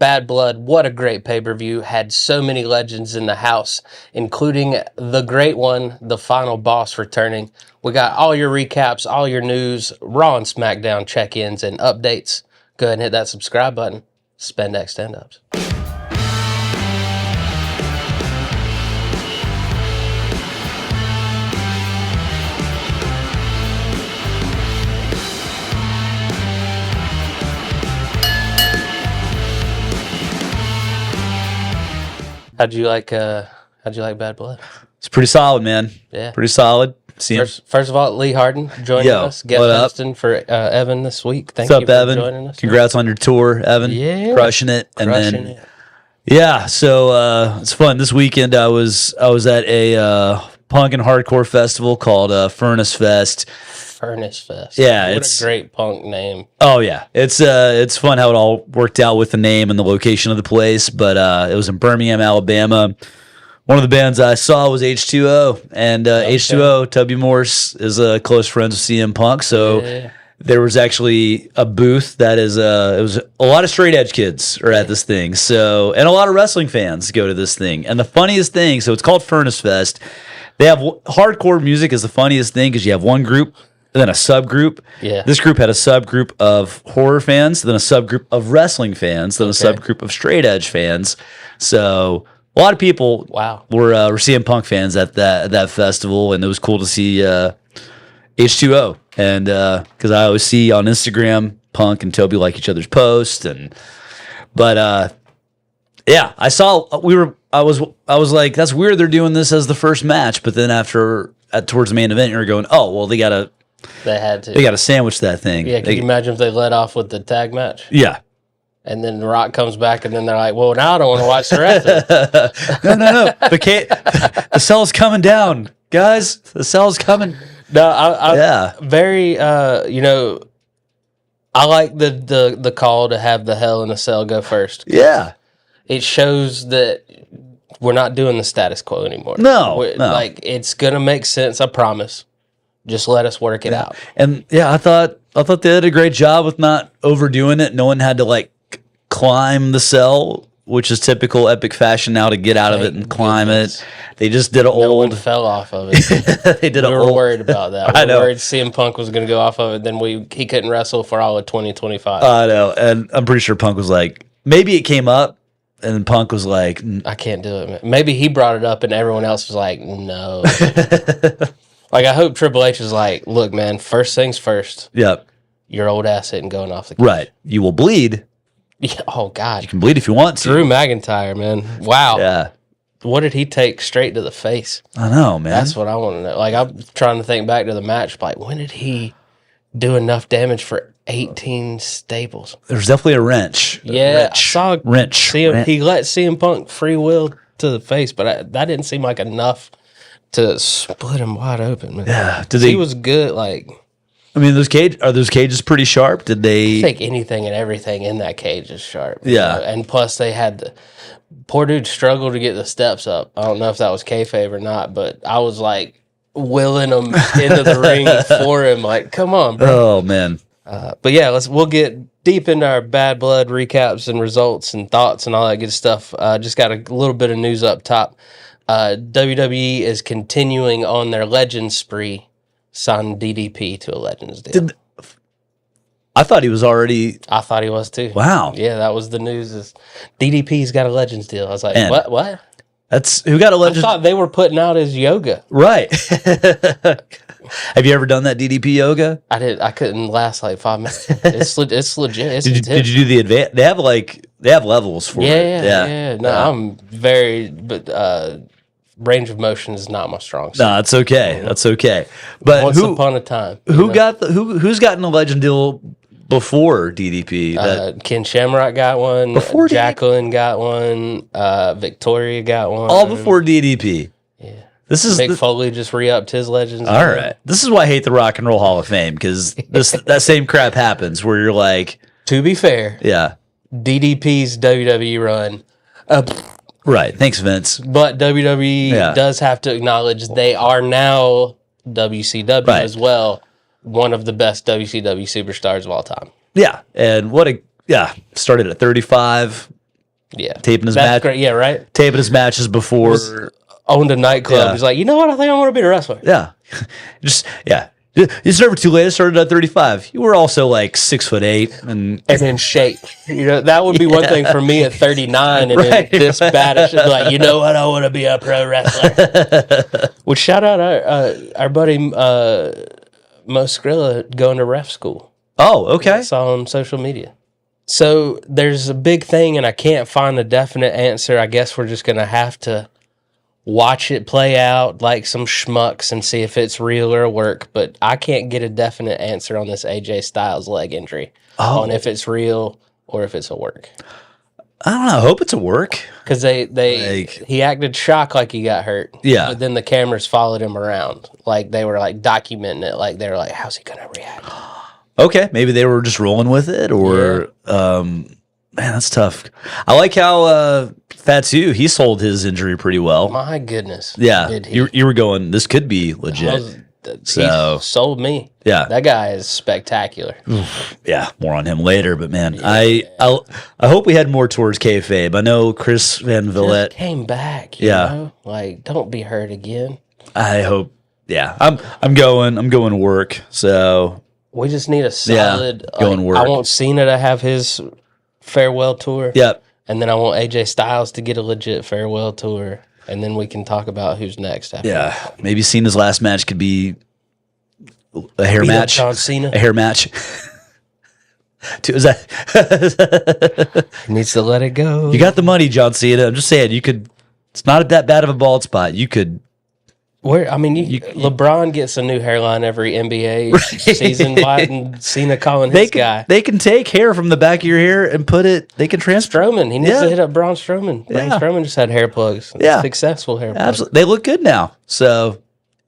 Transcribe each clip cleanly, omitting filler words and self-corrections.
Bad Blood, what a great pay-per-view. Had so many legends in the house, including the great one, the final boss returning. We got all your recaps, all your news, Raw and SmackDown check-ins and updates. Go ahead and hit that subscribe button. Spandex Standups. How'd you like Bad Blood? It's pretty solid, man. Yeah. Pretty solid. First of all, Lee Hardin joining us, guest hosting for Evan this week. Thank you for Evan? joining us. Congrats on your tour, Evan. Yeah. Crushing it. Crushing it. Yeah, so it's fun. This weekend I was at a punk and hardcore festival called Furnace Fest. Furnace Fest. Yeah, what it's a great punk name. Oh yeah, it's fun how it all worked out with the name and the location of the place. But it was in Birmingham, Alabama. One of the bands I saw was H2O, and H2O, Tubby Morse, is close friends with CM Punk. So there was actually a booth that is it was a lot of straight edge kids are at this thing. So and a lot of wrestling fans go to this thing. And the funniest thing, so it's called Furnace Fest. They have hardcore music is the funniest thing because you have one group. And then a subgroup. Yeah. This group had a subgroup of horror fans, then a subgroup of wrestling fans, then a subgroup of straight edge fans. So a lot of people were CM Punk fans at that festival, and it was cool to see H2O. And because I always see on Instagram Punk and Toby like each other's posts, but I saw I was like, that's weird they're doing this as the first match, but then towards the main event you're going, oh well, they had to sandwich that thing. Yeah, can you imagine if they let off with the tag match? Yeah. And then The Rock comes back, and then they're like, well, now I don't want to watch the rest of it. No. The cell's coming down, guys. The cell's coming. No, I very, I like the call to have the Hell in a Cell go first. Yeah. It shows that we're not doing the status quo anymore. No. Like, it's going to make sense, I promise. Just let us work it out. And I thought they did a great job with not overdoing it. No one had to climb the cell, which is typical Epic fashion now to get out of it and climb it. They just did No one fell off of it. We were worried about that. We were worried CM Punk was going to go off of it. Then he couldn't wrestle for all of 2025. I know, and I'm pretty sure Punk was like, maybe it came up, and then Punk was like, I can't do it, man. Maybe he brought it up, and everyone else was like, no. I hope Triple H is like, look, man, first things first. Yep. Your old ass isn't going off the cage. Right. You will bleed. Yeah. Oh, God. You can bleed if you want to. Drew McIntyre, man. Wow. Yeah. What did he take straight to the face? I know, man. That's what I want to know. I'm trying to think back to the match. When did he do enough damage for 18 staples? There's definitely a wrench. Yeah. I saw wrench. He let CM Punk free will to the face, but that didn't seem like enough to split him wide open, man. Yeah, he was good. I mean, those cages pretty sharp? Did they? I think anything and everything in that cage is sharp. Yeah, and plus they had the poor dude struggled to get the steps up. I don't know if that was kayfabe or not, but I was willing him into the ring for him. Come on, bro. Oh man. But yeah, we'll get deep into our Bad Blood recaps and results and thoughts and all that good stuff. Just got a little bit of news up top. WWE is continuing on their Legends spree, signed DDP to a Legends deal. I thought he was already... I thought he was too. Wow. Yeah, that was the news. Is DDP's got a Legends deal. I was like, what? That's who got a Legends... I thought they were putting out his yoga. Right. Have you ever done that DDP yoga? I did. I couldn't last 5 minutes. It's legit. It's did you do the advanced? They have levels for it. Yeah. No, I'm very... But range of motion is not my strong suit. No, that's okay. That's okay. But once upon a time, who's gotten a Legend deal before DDP? Ken Shamrock got one. Before Jacqueline got one. Victoria got one. All before DDP. Yeah. This is Mick Foley just re-upped his Legends. All right. This is why I hate the Rock and Roll Hall of Fame, because that same crap happens where you're like... To be fair, yeah, DDP's WWE run... right. Thanks, Vince. But WWE does have to acknowledge they are now WCW as well, one of the best WCW superstars of all time. Yeah. And started at 35, Yeah. Taping his That's match. great. Yeah, right? Taping his matches before. Owned a nightclub. Yeah. He's like, you know what? I think I want to be a wrestler. Yeah. It's never too late. I started at 35. You were also like 6'8" and in shape. That would be one thing for me at 39 and Right, in this bad. I should be like, you know what? I want to be a pro wrestler. Well, shout out our buddy Mo Skrilla going to ref school. Oh, okay. I saw on social media. So there's a big thing, and I can't find a definite answer. I guess we're just going to have to watch it play out like some schmucks and see if it's real or work. But I can't get a definite answer on this AJ Styles leg injury, on if it's real or if it's a work. I don't know. I hope it's a work. Because he acted shocked like he got hurt. Yeah. But then the cameras followed him around. Like they were like documenting it. Like they were like, how's he going to react? Okay. Maybe they were just rolling with it or, man, that's tough. I like how Fatu, he sold his injury pretty well. My goodness. Yeah. Did he? You were going, this could be legit. He sold me. Yeah. That guy is spectacular. Yeah, more on him later. But man, I hope we had more towards kayfabe. I know Chris Van Vliet came back. You know? Like, don't be hurt again. I hope. Yeah, I'm going work. So we just need a solid going work. I want Cena to have his farewell tour. Yep. And then I want AJ Styles to get a legit farewell tour. And then we can talk about who's next after that. Maybe Cena's last match could be a hair match. John Cena. A hair match. Is that He needs to let it go. You got the money, John Cena. I'm just saying you could. It's not that bad of a bald spot. You could. LeBron gets a new hairline every NBA season. Why isn't Cena calling his guy? They can take hair from the back of your hair and put it. They can transfer. Strowman. He needs to hit up Braun Strowman. Braun Strowman just had hair plugs. Yeah. Successful hair plugs. Absolutely. They look good now. So,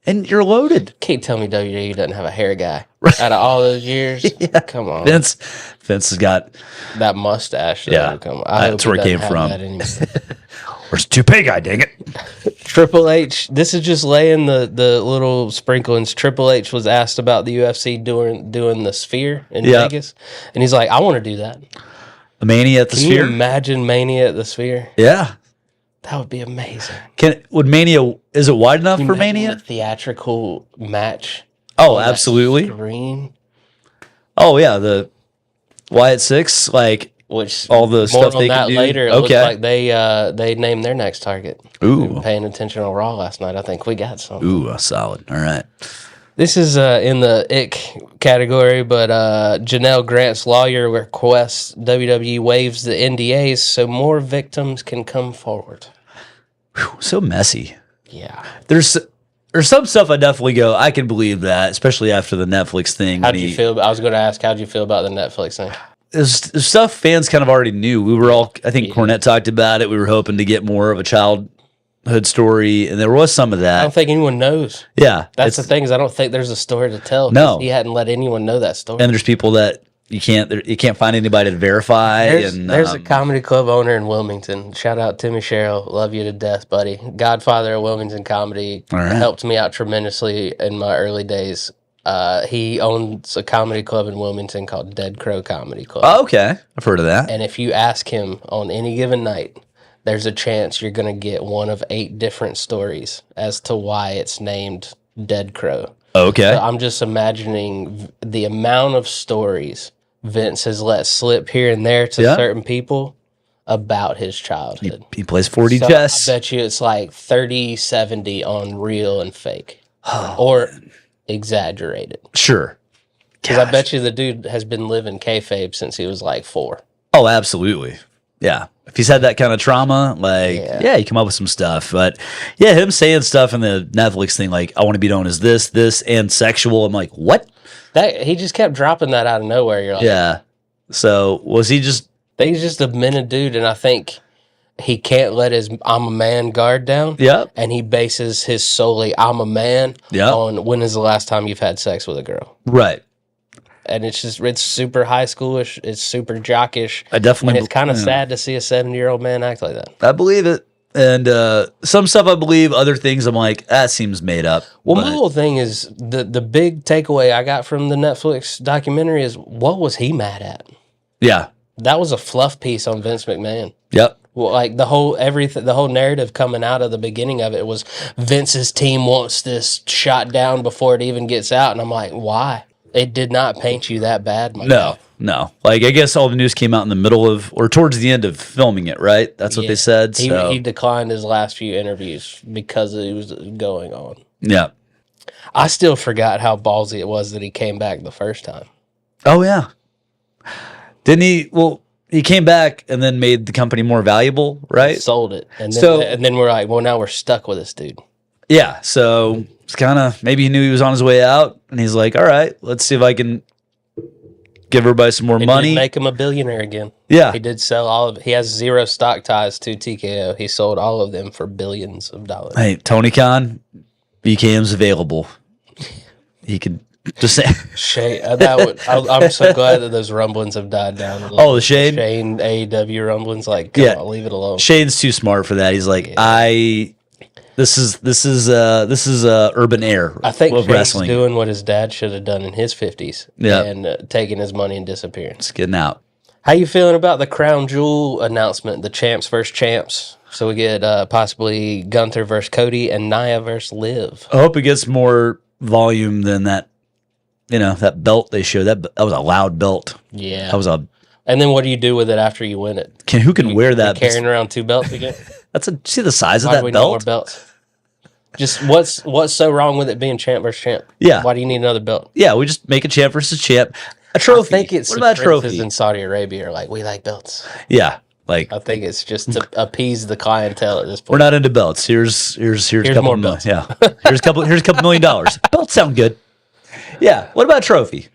and you're loaded. Can't tell me WWE doesn't have a hair guy. Out of all those years, come on. Vince has got that mustache. Yeah, come on. that's where it came from. Where's the toupee guy? Dang it! Triple H. This is just laying the little sprinklings. Triple H was asked about the UFC doing the Sphere in Vegas, and he's like, "I want to do that." The Mania at the Sphere. Can you imagine Mania at the Sphere? Yeah, that would be amazing. Would Mania? Is it wide enough for Mania? A theatrical match. Oh, absolutely. Screen. Oh yeah, the Wyatt Six, like which all the stuff they can do. Later. It looks like they named their next target. Ooh, paying attention on Raw last night. I think we got some. Ooh, solid. All right. This is in the ick category, but Janelle Grant's lawyer requests WWE waives the NDAs so more victims can come forward. Whew, so messy. Yeah. There's some stuff I definitely go, I can believe that, especially after the Netflix thing. How'd you feel? I was going to ask, how'd you feel about the Netflix thing? There's stuff fans kind of already knew. We were all, I think Cornette talked about it. We were hoping to get more of a childhood story, and there was some of that. I don't think anyone knows. Yeah. That's the thing is I don't think there's a story to tell. No. He hadn't let anyone know that story. And there's people that you can't find anybody to verify. There's a comedy club owner in Wilmington. Shout out Timmy Sherrill. Love you to death, buddy. Godfather of Wilmington comedy. Helped me out tremendously in my early days. He owns a comedy club in Wilmington called Dead Crow Comedy Club. Oh, okay. I've heard of that. And if you ask him on any given night, there's a chance you're going to get one of 8 different stories as to why it's named Dead Crow. Okay. So I'm just imagining the amount of stories Vince has let slip here and there to certain people about his childhood. He plays 4D chess. I bet you it's like 30-70 on real and fake. Or exaggerated. Sure. Because I bet you the dude has been living kayfabe since he was like 4. Oh, absolutely. Yeah. If he's had that kind of trauma, like, you come up with some stuff. But yeah, him saying stuff in the Netflix thing, like, I want to be known as this, and sexual. I'm like, what? He just kept dropping that out of nowhere. You're like, yeah. So was he just? He's just a minute dude, and I think he can't let his "I'm a man" guard down. Yep. And he bases his solely "I'm a man" on when is the last time you've had sex with a girl. Right. And it's super high schoolish. It's super jockish. I definitely. And it's kind of sad to see a 70-year-old man act like that. I believe it. And some stuff I believe, other things I'm like, that seems made up. Well, my whole thing is the big takeaway I got from the Netflix documentary is what was he mad at? Yeah. That was a fluff piece on Vince McMahon. Yep. Well, like the whole narrative coming out of the beginning of it was Vince's team wants this shot down before it even gets out, and I'm like, why? It did not paint you that bad, my guy. No. Like, I guess all the news came out in the middle of, or towards the end of filming it, right? That's what they said. So. He declined his last few interviews because it was going on. Yeah. I still forgot how ballsy it was that he came back the first time. Oh, yeah. Didn't he? Well, he came back and then made the company more valuable, right? Sold it. And then we're like, well, now we're stuck with this dude. Yeah. So it's kind of, maybe he knew he was on his way out, and he's like, all right, let's see if I can give everybody some more money. Make him a billionaire again. Yeah. He did sell all of it. He has 0 stock ties to TKO. He sold all of them for billions of dollars. Hey, Tony Khan, BKM's available. He could just say. Shane, I'm so glad that those rumblings have died down. A Oh, the Shane? Shane AEW rumblings, like, come on, leave it alone. Shane's too smart for that. He's like, This is urban air. I think of Shane's wrestling. doing what his dad should have done in his 50s. Yeah. And taking his money and disappearing. It's getting out. How you feeling about the Crown Jewel announcement, the champs versus champs? So we get possibly Gunther versus Cody and Nia versus Liv. I hope it gets more volume than that. That belt they showed. That was a loud belt. Yeah. That was a. And then what do you do with it after you win it? Who can wear that? Carrying around 2 belts again? See the size of Why do that we need belt? more belts? Just what's so wrong with it being champ versus champ? Yeah. Why do you need another belt? Yeah, we just make a champ versus champ. A trophy. I think it's what the about a princes trophy? in Saudi Arabia are like, we like belts. Yeah, like I think it's just to appease the clientele at this point. we're not into belts. Here's a couple more of belts. Yeah, here's a couple $1 million. Belts sound good. Yeah. What about a trophy?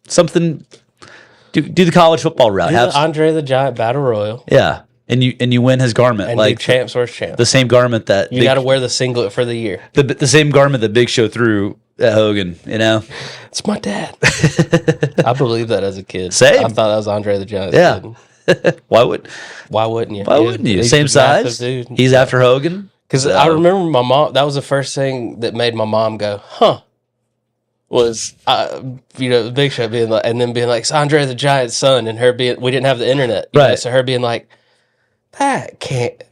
Something. Do the college football route. Do Have the Andre the Giant Battle Royal. Yeah, and you win his garment, And like do champs versus champs. the same garment that You got to wear the singlet for the year. the same garment that Big Show threw at Hogan. It's my dad. I believed that as a kid. Same. I thought that was Andre the Giant. Yeah. Why wouldn't you? Why wouldn't you? He's Same a size. massive dude. He's after Hogan. Because I remember my mom. That was the first thing that made my mom go, "Huh." Was Big Show being like, and then being like, "It's Andre the Giant's son," and her being, we didn't have the internet, right? So her being like, "That can't."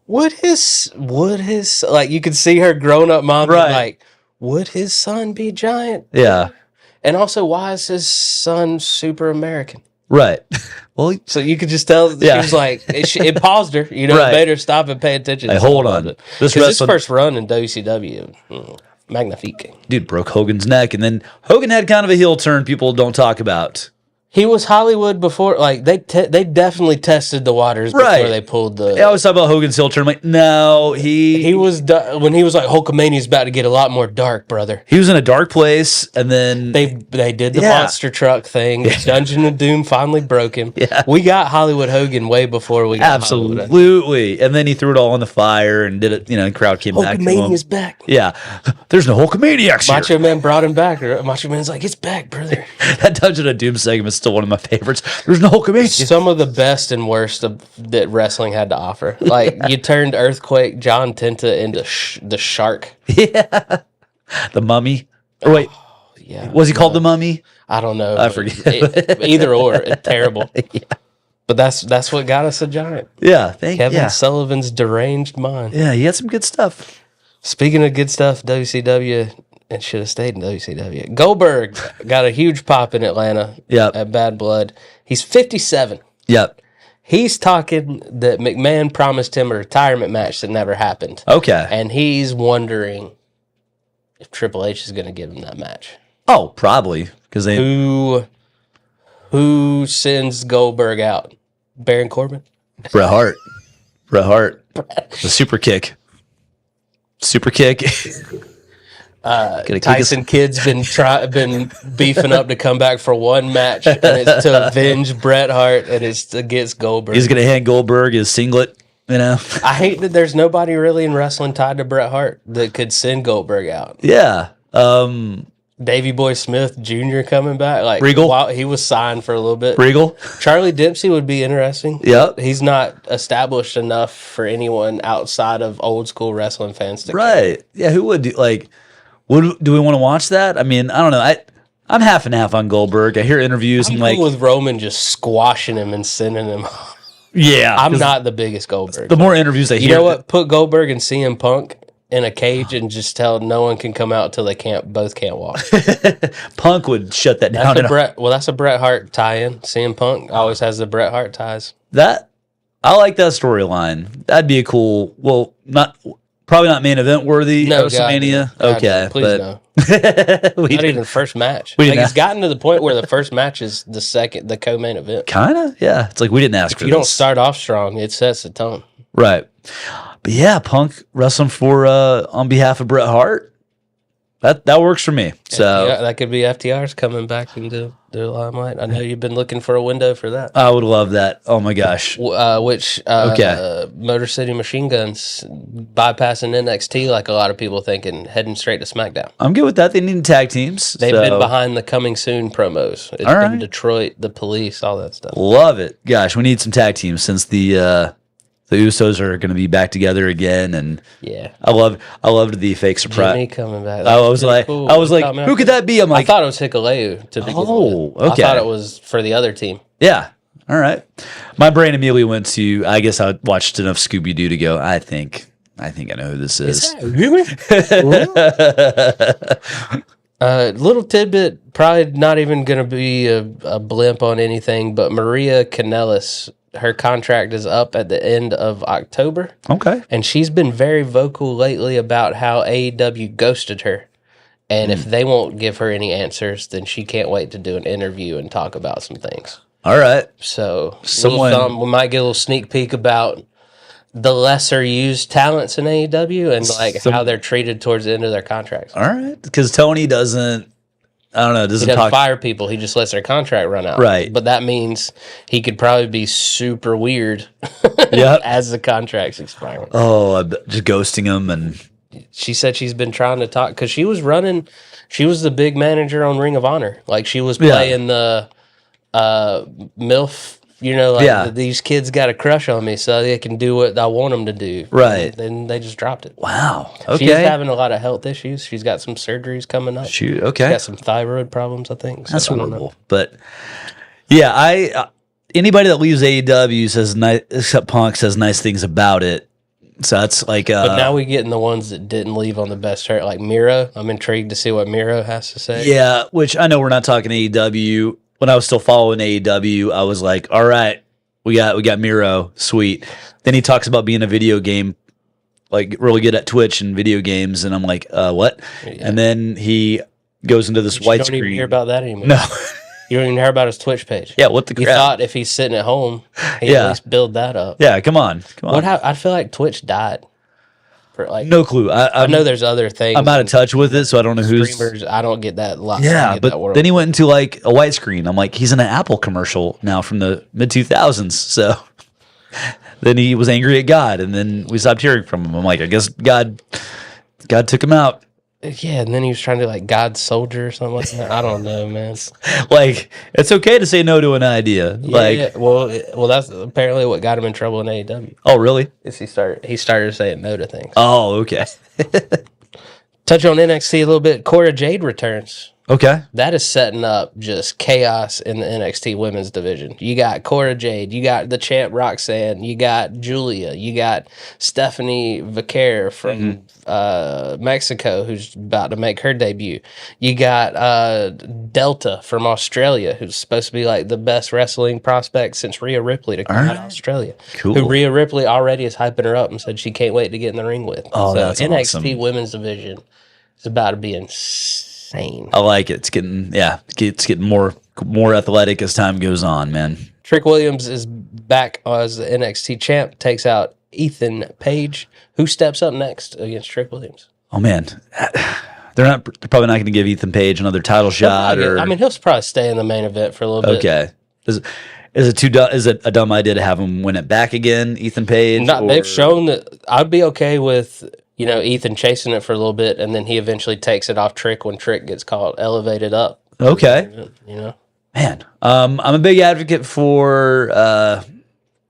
Would his like you could see her grown up mom being like, would his son be giant? Yeah. And also, why is his son super American? Right. Well, so you could just tell she was like, it paused her, it made her stop and pay attention. Hey, hold on. His first run in WCW, magnifique. Dude broke Hogan's neck, and then Hogan had kind of a heel turn people don't talk about. He was Hollywood before, like they definitely tested the waters before they pulled the. I always talk about Hogan's heel turn. I'm like, no, he was when he was like Hulkamania's about to get a lot more dark, brother. He was in a dark place, and then they did the monster truck thing. Dungeon of Doom finally broke him. Yeah, we got Hollywood Hogan way before we got absolutely. And then he threw it all in the fire and did it. The crowd came back. Hulkamania's back. Yeah, there's no Hulkamaniacs here. Macho Man brought him back. Macho Man's like, it's back, brother. That Dungeon of Doom segment still one of my favorites. There's no Hulkamania. Some of the best and worst that wrestling had to offer. Like you turned Earthquake, John Tenta into the Shark. Yeah, the Mummy. Or wait, was he called the Mummy? I don't know. I forget. Either or, it's terrible. Yeah. But that's what got us a giant. Yeah, Kevin Sullivan's deranged mind. Yeah, he had some good stuff. Speaking of good stuff, WCW. And should have stayed in WCW. Goldberg got a huge pop in Atlanta at Bad Blood. He's 57. Yep. He's talking that McMahon promised him a retirement match that never happened. Okay. And he's wondering if Triple H is going to give him that match. Oh, probably. Because Who sends Goldberg out? Baron Corbin? Bret Hart. The super kick. Tyson Kidd's been beefing up to come back for one match, and it's to avenge Bret Hart, and it's against Goldberg. He's gonna hand Goldberg his singlet. I hate that there's nobody really in wrestling tied to Bret Hart that could send Goldberg out. Yeah. Davey Boy Smith Jr. coming back, like Regal. While he was signed for a little bit. Regal. Charlie Dempsey would be interesting. Yep. He's not established enough for anyone outside of old school wrestling fans to care. Yeah, who would do we want to watch that? I mean, I don't know. I'm half and half on Goldberg. I hear interviews I'm and cool with Roman just squashing him and sending him Yeah, I'm 'cause not the biggest Goldberg. the more interviews I You hear, know what? Put Goldberg and CM Punk in a cage and just tell no one can come out till they both can't walk. Punk would shut that down. That's a Bret Hart tie-in. CM Punk always has the Bret Hart ties. I like that storyline. That'd be a cool. Well, probably not main event worthy. No, WrestleMania. God, Okay, please but no. we Not even first match. we Like didn't it's gotten to the point where the first match is the co-main event. kind of, yeah. It's like we didn't ask If for you this. don't start off strong, it sets the tone. Right. But yeah, Punk wrestling for on behalf of Bret Hart. That works for me. So Yeah, that could be FTR's coming back into the limelight. I know you've been looking for a window for that. I would love that. Oh my gosh. Motor City Machine Guns bypassing NXT like a lot of people thinking, heading straight to SmackDown. I'm good with that. They need tag teams. They've been behind the coming soon promos. It's All been right. Detroit, the Police, all that stuff. Love it. Gosh, we need some tag teams since the Usos are going to be back together again, and Yeah. I loved the fake surprise. Jimmy coming back. I was like, Cool. who could that be? I'm I like, thought it was Hikuleu to begin Oh, with. okay. I thought it was for the other team. yeah, all right. My brain immediately went to. I guess I watched enough Scooby Doo to go. I think I know who this is. Little tidbit, probably not even going to be a blimp on anything, but Maria Kanellis, her contract is up at the end of October. Okay. And she's been very vocal lately about how AEW ghosted her. And if they won't give her any answers, then she can't wait to do an interview and talk about some things. All right. So we might get a little sneak peek about the lesser used talents in AEW and like how they're treated towards the end of their contracts. All right. Because Tony doesn't. I don't know. He doesn't fire people. He just lets their contract run out. Right. But that means he could probably be super weird Yep. as the contract's expiring. Oh, just ghosting him and. She said she's been trying to talk because she was the big manager on Ring of Honor. Like she was playing the MILF, these kids got a crush on me so they can do what I want them to do. Right. And then they just dropped it. Wow. Okay. She's having a lot of health issues. She's got some surgeries coming up. Shoot. Okay. She's got some thyroid problems, I think. So That's I don't know. horrible. But yeah, anybody that leaves AEW says except Punk says nice things about it. So that's like. But now we getting the ones that didn't leave on the best hurt, like Miro. I'm intrigued to see what Miro has to say. Yeah, which I know we're not talking AEW. When I was still following AEW, I was like, all right, we got Miro, sweet. Then he talks about being a video game, like really good at Twitch and video games, and I'm like, what? Yeah. And then he goes into this white screen. You don't even hear about that anymore. No. You don't even hear about his Twitch page. Yeah, what the crap? You thought if he's sitting at home, he'd at least build that up. Yeah, come on. I feel like Twitch died. For like no clue. I know there's other things. I'm out of touch with it, so I don't know who's. Streamers, I don't get that. Yeah, but then he went into like a widescreen. I'm like, he's in an Apple commercial now from the mid 2000s. So then he was angry at God, and then we stopped hearing from him. I'm like, I guess God took him out. Yeah, and then he was trying to like God's soldier or something like that. I don't know, man. Like, it's okay to say no to an idea. Yeah, well, that's apparently what got him in trouble in AEW. Oh, really? Is he started saying no to things. Oh, okay. Touch on NXT a little bit. Cora Jade returns. Okay. That is setting up just chaos in the NXT women's division. You got Cora Jade, you got the champ Roxanne, you got Julia, you got Stephanie Vaquer from Mexico, who's about to make her debut. You got Delta from Australia, who's supposed to be like the best wrestling prospect since Rhea Ripley to come out of Australia. Cool. Who Rhea Ripley already is hyping her up and said she can't wait to get in the ring with. Oh, so that's NXT awesome. women's division is about to be insane. I like it. It's getting more athletic as time goes on, man. Trick Williams is back as the NXT champ, takes out Ethan Page, who steps up next against Trick Williams. Oh man, they're probably not going to give Ethan Page another title shot. He'll probably stay in the main event for a little bit. Okay, is it a dumb idea to have him win it back again, Ethan Page? They've shown that I'd be okay with Ethan chasing it for a little bit, and then he eventually takes it off Trick when Trick gets elevated up. Okay, man, I'm a big advocate for.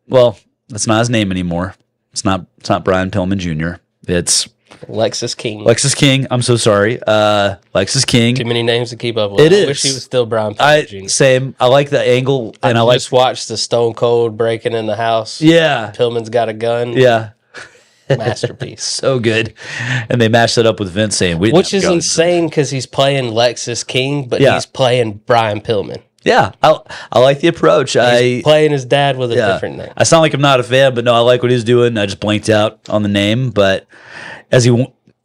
Well, that's not his name anymore. It's not Brian Pillman Jr. It's Lexus King. Lexus King. I'm so sorry. Lexus King. Too many names to keep up with. It I wish is. he was still Brian Pillman Jr. Same. I like the angle, and I like. Just watched the Stone Cold breaking in the house. Yeah. Pillman's got a gun. Yeah. Masterpiece. So good. And they mashed it up with Vince saying, which is insane because he's playing Lexus King, but he's playing Brian Pillman. Yeah, I like the approach. He's playing his dad with a different name. I sound like I'm not a fan, but no, I like what he's doing. I just blanked out on the name, but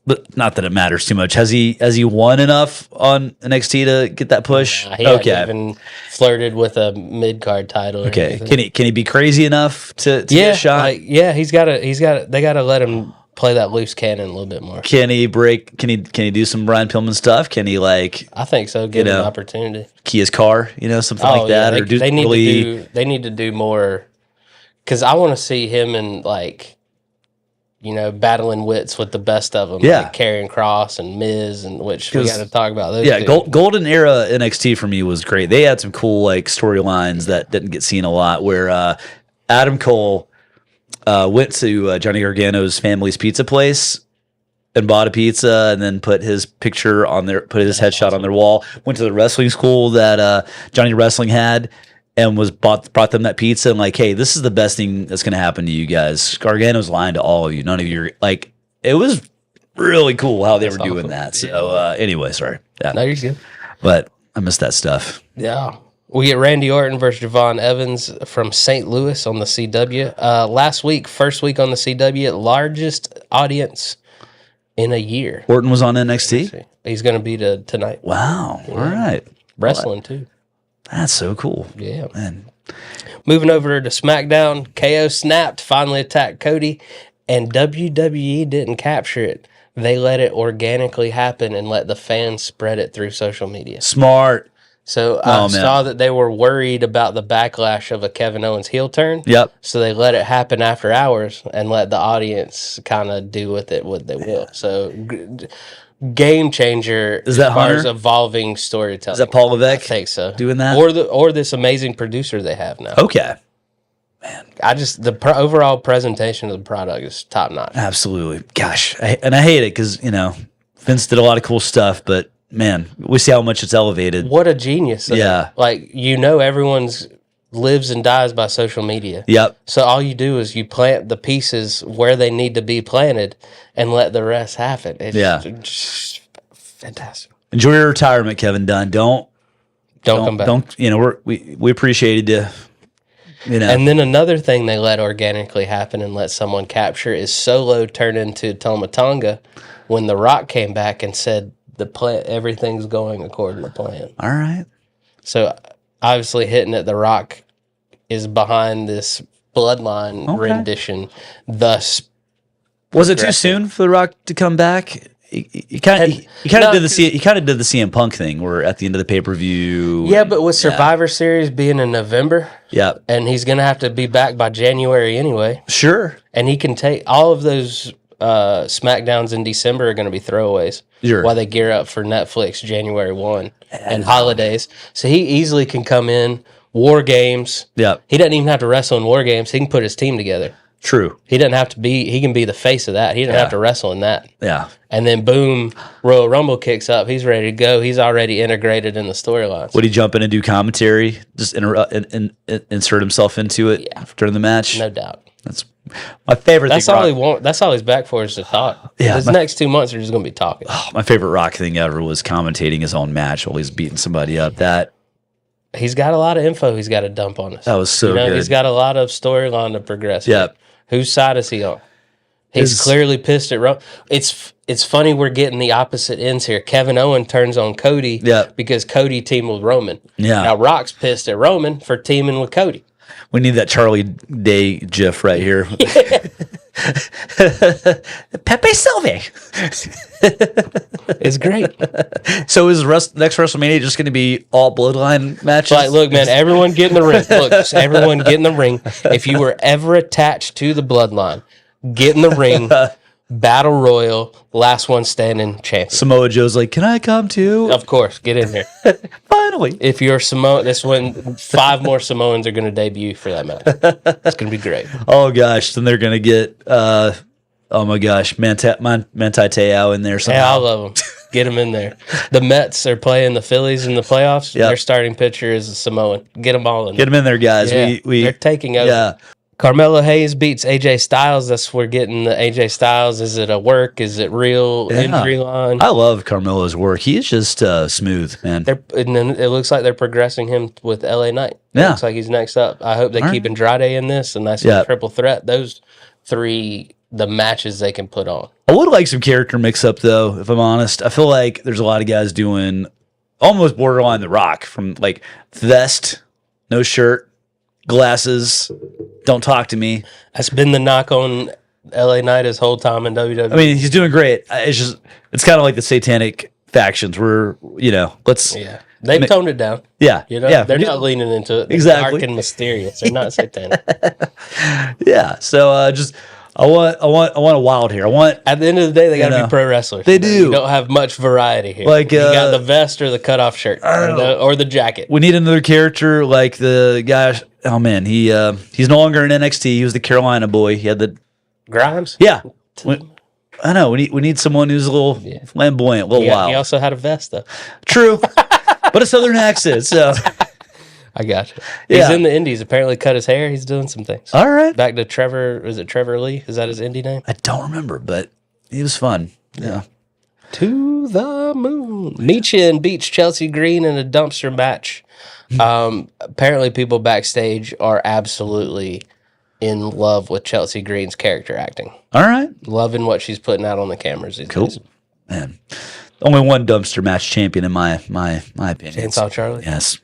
but not that it matters too much. Has he won enough on NXT to get that push? He hasn't even flirted with a mid card title. Okay, can he be crazy enough to get a shot? They got to let him play that loose cannon a little bit more. Can he can he do some Brian Pillman stuff? Can he I think so. Give him an opportunity. Key his car, something like that. They need to do more because I want to see him and battling wits with the best of them. Yeah. Like Karrion Kross and Miz, and which we got to talk about those. Yeah, two. golden era NXT for me was great. They had some cool storylines that didn't get seen a lot. Where Adam Cole went to Johnny Gargano's family's pizza place and bought a pizza, and then put his picture on put his headshot on their wall. Went to the wrestling school that Johnny Wrestling had, and brought them that pizza, and hey, this is the best thing that's going to happen to you guys. Gargano's lying to all of you. None of you it was really cool how they were doing that. So anyway, sorry. Yeah. No, you're good. But I missed that stuff. Yeah. We get Randy Orton versus Javon Evans from St. Louis on the CW. Last week, first week on the CW, largest audience in a year. Orton was on NXT? He's going to be tonight. Wow. Yeah. All right. Wrestling, too. That's so cool. Yeah. Man. Moving over to SmackDown, KO snapped, finally attacked Cody, and WWE didn't capture it. They let it organically happen and let the fans spread it through social media. Smart. So I saw that they were worried about the backlash of a Kevin Owens heel turn. Yep. So they let it happen after hours and let the audience kind of do with it what they will. So game changer as far as evolving storytelling. Is that Paul Levesque? I think so. Doing that? Or this amazing producer they have now. Okay. Man. The overall presentation of the product is top notch. Absolutely. Gosh. I hate it because, Vince did a lot of cool stuff, but man, we see how much it's elevated. What a genius. Yeah. Everyone's lives and dies by social media. Yep. So all you do is you plant the pieces where they need to be planted and let the rest happen. It's just fantastic. Enjoy your retirement, Kevin Dunn. Don't come back. We appreciated you. And then another thing they let organically happen and let someone capture is Solo turn into Tama Tonga when The Rock came back and said everything's going according to plan. All right. So obviously hitting it, The Rock is behind this bloodline rendition. Thus, was it too soon for The Rock to come back? He kind of did the CM Punk thing, where at the end of the pay-per-view. Yeah, but with Survivor Series being in November, and he's gonna have to be back by January anyway. Sure, and he can take all of those SmackDowns in December are going to be throwaways while they gear up for Netflix January 1 and holidays. So he easily can come in War Games. Yeah, he doesn't even have to wrestle in War Games. He can put his team together. True. He doesn't have to be. He can be the face of that. He doesn't have to wrestle in that. Yeah. And then boom, Royal Rumble kicks up. He's ready to go. He's already integrated in the storylines. Would he jump in and do commentary? Just insert himself into it during the match? No doubt. That's my favorite. That's all he wants. That's all he's back for is to talk. Yeah. His next 2 months are just going to be talking. Oh, my favorite Rock thing ever was commentating his own match while he's beating somebody up. He's got a lot of info he's got to dump on us. That was so good. He's got a lot of storyline to progress. Yeah. Whose side is he on? He's clearly pissed at Roman. It's funny we're getting the opposite ends here. Kevin Owens turns on Cody because Cody teamed with Roman. Yeah. Now Rock's pissed at Roman for teaming with Cody. We need that Charlie Day gif right here. Pepe Sylvie. It's great. So is next WrestleMania just going to be all bloodline matches? Look, man, everyone get in the ring. Look, everyone get in the ring. If you were ever attached to the bloodline, get in the ring. Battle Royal, last one standing champion. Samoa Joe's like, can I come too? Of course, get in here. Finally. If you're Samoa, that's when 5 more Samoans are going to debut for that match. It's going to be great. Oh, gosh. Then they're going to get Oh my gosh, Manti Te'o in there somehow. Yeah, I love them. Get them in there. The Mets are playing the Phillies in the playoffs. Yep. Their starting pitcher is a Samoan. Get them all in Get them in there, guys. Yeah, they're taking over. Yeah. Carmelo Hayes beats AJ Styles. That's we're getting the AJ Styles. Is it a work? Is it real injury line? I love Carmelo's work. He is just smooth, man. And then it looks like they're progressing him with LA Knight. It Yeah. looks like he's next up. I hope they keep Andrade in this, and that's a triple threat. Those three, the matches they can put on. I would like some character mix up, though, if I'm honest. I feel like there's a lot of guys doing almost borderline The Rock, from like vest, no shirt, glasses, don't talk to me. That's been the knock on LA Knight his whole time in WWE. I mean, he's doing great. It's kind of like the satanic factions where, let's. Yeah. They've toned it down. Yeah. They're not leaning into it. They're Exactly. dark and mysterious. They're not satanic. Yeah. So I want a wild hair. At the end of the day, they got to be pro wrestlers. They do. You don't have much variety here. Like, you got the vest or the cutoff shirt or the jacket. We need another character like the guy. Oh man, he's no longer in NXT. He was the Carolina boy. He had the Grimes. Yeah. I know. We need someone who's a little flamboyant, a little wild. He also had a vest though. True, but a Southern accent. So I got you. He's in the Indies. Apparently, cut his hair. He's doing some things. All right. Back to Trevor. Was it Trevor Lee? Is that his indie name? I don't remember, but he was fun. Yeah. To the moon. Nietzsche beats Chelsea Green in a dumpster match. Apparently, people backstage are absolutely in love with Chelsea Green's character acting. All right. Loving what she's putting out on the cameras. Cool. Man. Only one dumpster match champion in my opinion. Chainsaw Charlie? Yes.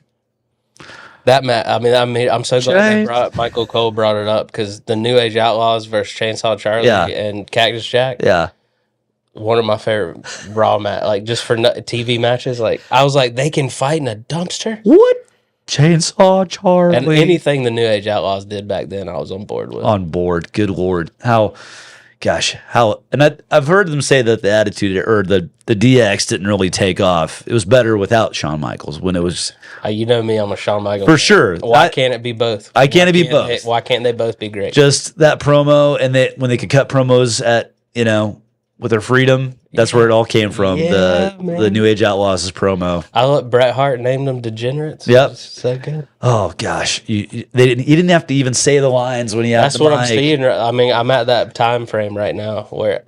That match, I'm so glad Michael Cole brought it up, because the New Age Outlaws versus Chainsaw Charlie and Cactus Jack. Yeah. One of my favorite Raw match, like just for TV matches. Like I was like, they can fight in a dumpster. What? Chainsaw Charlie. And anything the New Age Outlaws did back then, I was on board with. On board. Good Lord. And I've heard them say that the attitude or the DX didn't really take off. It was better without Shawn Michaels when it was. You know me, I'm a Shawn Michaels For fan. sure. Why can't it be both? Why can't it be both? Why can't they both be great? Just that promo, and when they could cut promos at, with their freedom, that's where it all came from. Yeah, the New Age Outlaws' promo. I let Bret Hart named them degenerates. Yep. So good. Oh gosh, he didn't have to even say the lines when he had. That's what I'm seeing. I mean, I'm at that time frame right now where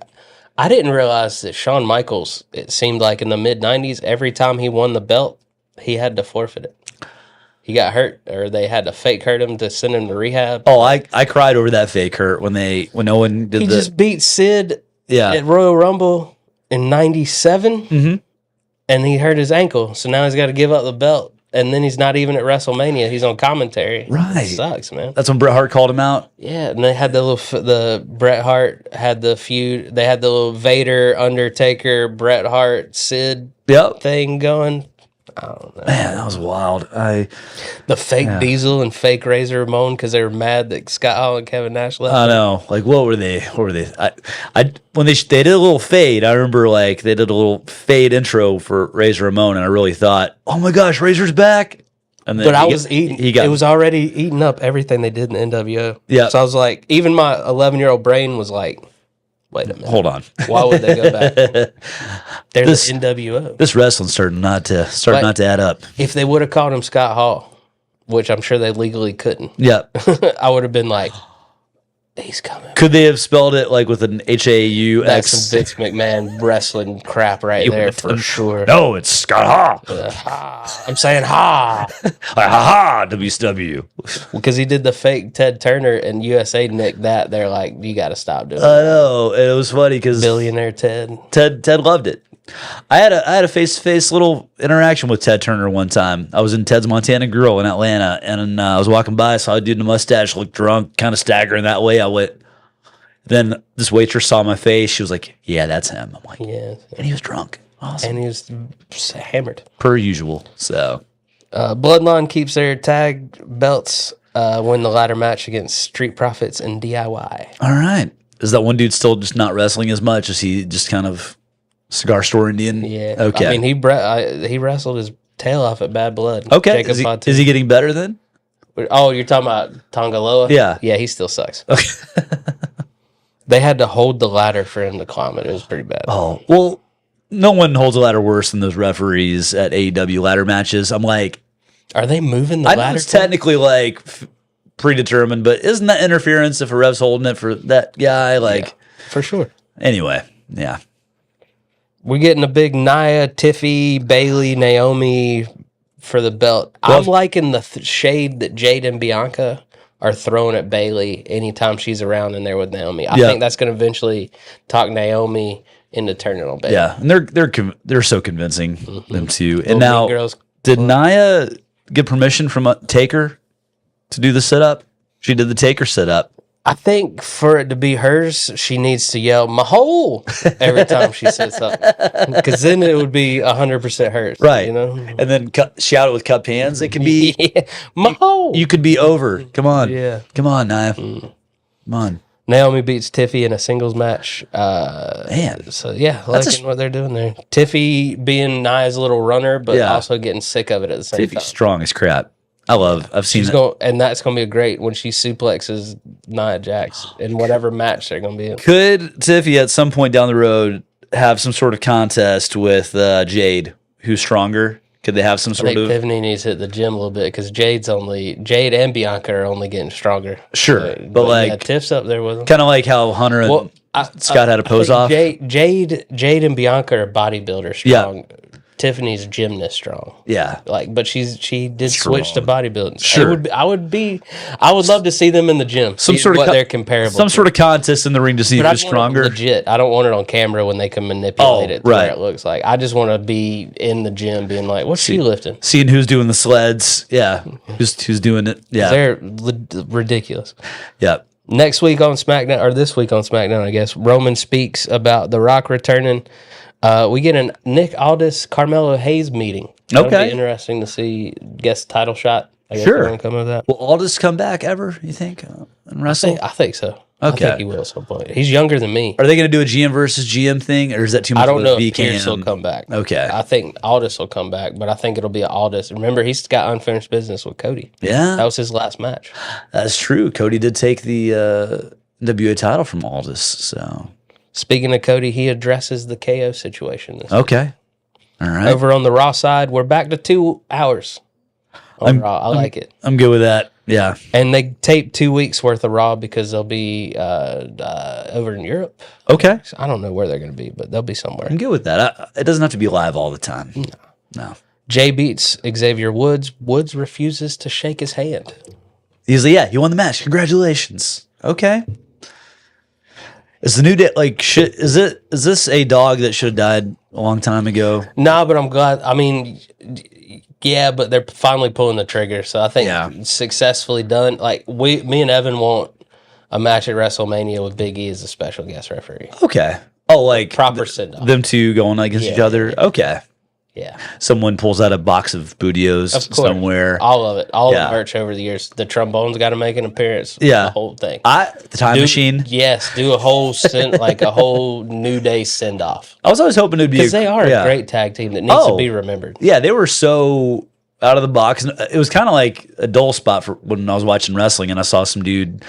I didn't realize that Shawn Michaels. It seemed like in the mid '90s, every time he won the belt, he had to forfeit it. He got hurt, or they had to fake hurt him to send him to rehab. Oh, I cried over that fake hurt when Owen did. He just beat Sid. At Royal Rumble in '97, and he hurt his ankle. So now he's got to give up the belt, and then he's not even at WrestleMania. He's on commentary. Right, it sucks, man. That's when Bret Hart called him out. Yeah, and they had the Bret Hart had the feud. They had the little Vader, Undertaker, Bret Hart, Sid thing going. I don't know. Man, that was wild. The fake Diesel and fake Razor Ramon, because they were mad that Scott Hall and Kevin Nash left. I know. Like, what were they? When they did a little fade, I remember like they did a little fade intro for Razor Ramon, and I really thought, oh my gosh, Razor's back. And then it was already eating up everything they did in the NWO. Yeah. So I was like, even my 11-year-old brain was like, wait a minute. Hold on. Why would they go back? They're the NWO. This wrestling's starting not to add up. If they would have called him Scott Hall, which I'm sure they legally couldn't. Yeah. I would have been like, he's coming. Could they have spelled it like with an HAUX? That's some Vince McMahon wrestling crap right there for sure. No, it's Scott Hall. I'm saying ha. Ha WCW. Because he did the fake Ted Turner and USA nicked that. They're like, you got to stop doing I know. And it was funny because Billionaire Ted. Ted loved it. I had a face-to-face little interaction with Ted Turner one time. I was in Ted's Montana Grill in Atlanta, and I was walking by, saw a dude in a mustache, looked drunk, kind of staggering that way. I went. Then this waitress saw my face. She was like, "Yeah, that's him." I'm like, "Yeah," and he was drunk. Awesome. And he was hammered per usual. So, Bloodline keeps their tag belts. Win the ladder match against Street Profits and DIY. All right. Is that one dude still just not wrestling as much? Is he just kind of cigar store Indian? Yeah. Okay. I mean, he wrestled his tail off at Bad Blood. Okay. Is he getting better then? Oh, you're talking about Tongaloa? Yeah. Yeah, he still sucks. Okay. They had to hold the ladder for him to climb it. It was pretty bad. Oh, well, no one holds a ladder worse than those referees at AEW ladder matches. I'm like, are they moving the I ladder? know it's technically like predetermined, but isn't that interference if a ref's holding it for that guy? Like, for sure. Anyway, yeah. We're getting a big Nia, Tiffy, Bailey, Naomi for the belt. Well, I'm liking the shade that Jade and Bianca are throwing at Bailey anytime she's around in there with Naomi. I think that's going to eventually talk Naomi into turning on Bailey. Yeah, and they're so convincing, them two. And Little now, Mean Girls. did Nia get permission from Taker to do the sit-up? She did the Taker sit-up. I think for it to be hers, she needs to yell "Mahole" every time she sits up, because then it would be 100% hers, Right? You know, and then shout it with cupped hands. It can be Mahole. You could be over. Come on, Yeah. Come on, Nia. Come on. Naomi beats Tiffy in a singles match. Man, so yeah, liking what they're doing there. Tiffy being Nia's little runner, but also getting sick of it at the same time. Tiffy's strong as crap. I've seen it. And that's going to be a great when she suplexes Nia Jax in whatever match they're going to be in. Could Tiffy at some point down the road have some sort of contest with Jade? Who's stronger? Could they have some I sort think of? Tiffany needs to hit the gym a little bit because Jade and Bianca are only getting stronger. Sure, but like yeah, Tiff's up there with them. Kind of like how Hunter and Scott had a pose off. Jade and Bianca are bodybuilder strong. Yeah. Tiffany's gymnast strong. Yeah. But she did switch to bodybuilding. Sure. I would love to see them in the gym. Some sort of they're comparable. Some sort of contest in the ring to see who's stronger. Legit. I don't want it on camera when they can manipulate it to where it looks like. I just want to be in the gym being like, what's she lifting? Seeing who's doing the sleds. Yeah. Who's doing it. Yeah. They're ridiculous. Yeah. Next week on SmackDown, or this week on SmackDown, I guess, Roman speaks about The Rock returning. We get a Nick Aldis, Carmelo Hayes meeting. That'll be interesting to see. Guest title shot. I guess sure. Come of that. Will Aldis come back ever? You think in wrestling? I think so. Okay. I think he will at some point. He's younger than me. Are they going to do a GM versus GM thing, or is that too much? I don't know if Pierce will come back. Okay. I think Aldis will come back, but I think it'll be Aldis. Remember, he's got unfinished business with Cody. Yeah, that was his last match. That's true. Cody did take the WA title from Aldis. So. Speaking of Cody, he addresses the KO situation. Okay. All right. Over on the Raw side, we're back to 2 hours on Raw. I like it. I'm good with that. Yeah. And they taped 2 weeks worth of Raw because they'll be over in Europe. Okay. So I don't know where they're going to be, but they'll be somewhere. I'm good with that. It doesn't have to be live all the time. No. Jay beats Xavier Woods. Woods refuses to shake his hand. He's like, you won the match. Congratulations. Okay. Is the New Day like shit? Is this a dog that should have died a long time ago? No, but I'm glad. I mean, yeah, but they're finally pulling the trigger, so I think successfully done. Like me and Evan want a match at WrestleMania with Big E as a special guest referee. Okay. Oh, like proper send off. Them two going against each other. Okay. Yeah. Someone pulls out a box of Bootios somewhere. All of it. All the merch over the years. The trombone's got to make an appearance. Yeah. The whole thing. The time machine. Yes. Do a whole like a whole New Day send off. I was always hoping it'd be because they are a great tag team that needs to be remembered. Yeah, they were so out of the box. It was kind of like a dull spot for when I was watching wrestling and I saw some dude